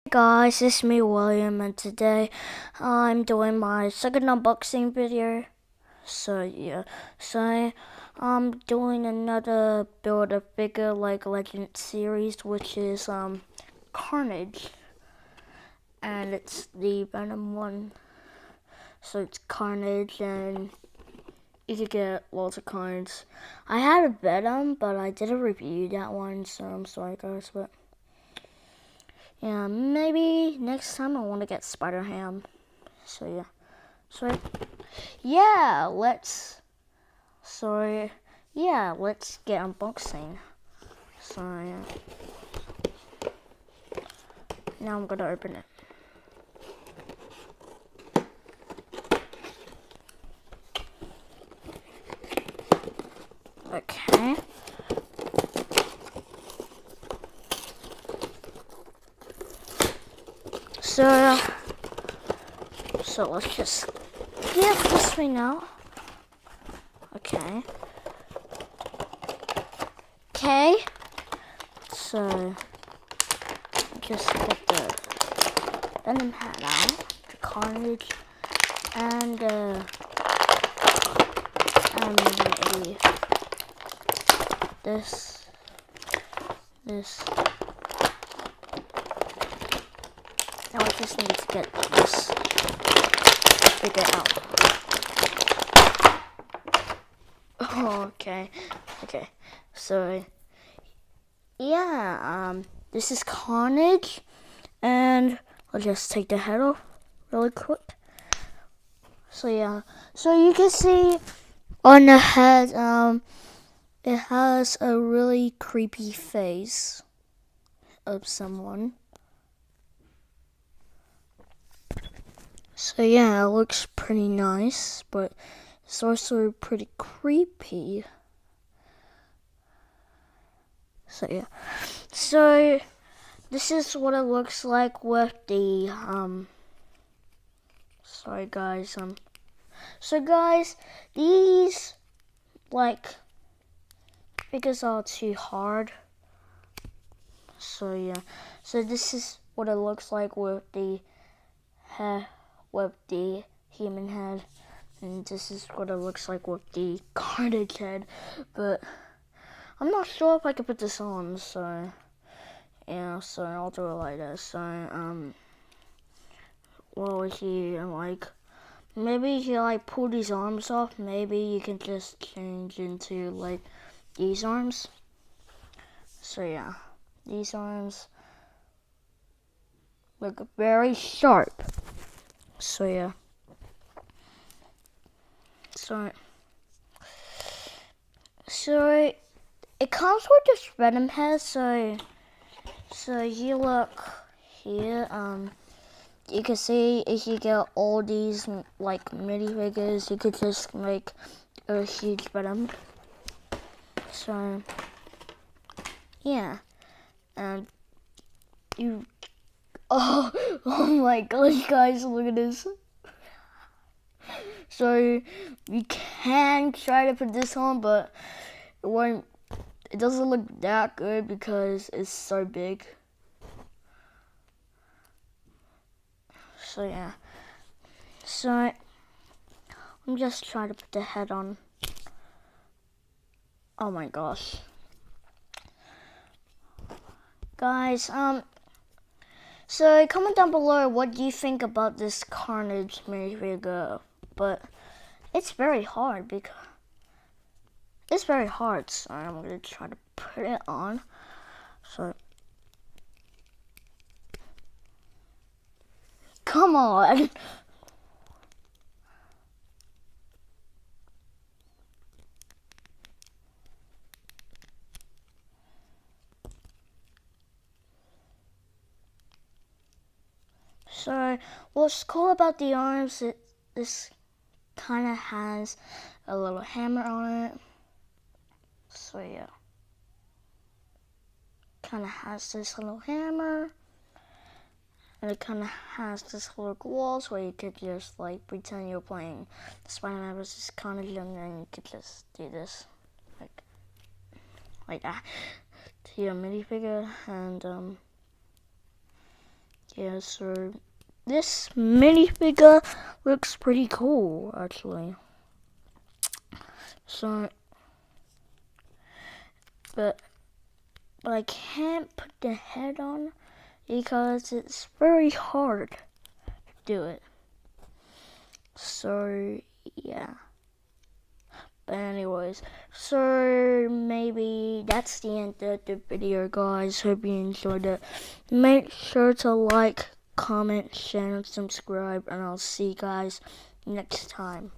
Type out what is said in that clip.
Guys, it's me William, and today I'm doing my second unboxing video. So I'm doing another build a figure like Legend series, which is Carnage, and it's the Venom one. So it's Carnage, and you could get lots of cards. I had a Venom, but I didn't review that one, so I'm sorry guys, but. Yeah, maybe next time I want to get Spider-Ham. So let's get unboxing. Now I'm gonna open it. Okay. So let's just get this thing out. Okay. So just get the Venom hat out, the Carnage, and maybe this. Now I just need to get this figure out. Oh, okay. So yeah, this is Carnage, and I'll just take the head off really quick. So you can see on the head, it has a really creepy face of someone. So yeah, it looks pretty nice, but it's also pretty creepy. So this is what it looks like with the sorry guys, so guys, these figures are too hard. So this is what it looks like with the human head, and this is what it looks like with the Carnage head, but I'm not sure if I can put this on, so I'll do it like this. So maybe if you pull these arms off, maybe you can just change into these arms. So yeah, these arms look very sharp. So yeah. So it comes with this Venom head. So you look here. You can see if you get all these minifigures, you could just make a huge Venom. So yeah, and you. Oh my gosh, guys, look at this. So you can try to put this on, but it doesn't look that good because it's so big. So yeah. So I'm just trying to put the head on. Oh my gosh. Guys, so comment down below what you think about this Carnage minifigure, but it's very hard so I'm gonna try to put it on. So come on. So what's cool about the arms, this kind of has a little hammer on it. So yeah, kind of has this little hammer, and it kind of has this little gloves where you could just pretend you're playing Spider-Man versus Carnage, and then you could just do this like that to your minifigure, and Yeah, so this minifigure looks pretty cool, actually. So, but I can't put the head on because it's very hard to do it. So, yeah. But anyways, so maybe that's the end of the video, guys. Hope you enjoyed it. Make sure to like, comment, share, and subscribe, and I'll see you guys next time.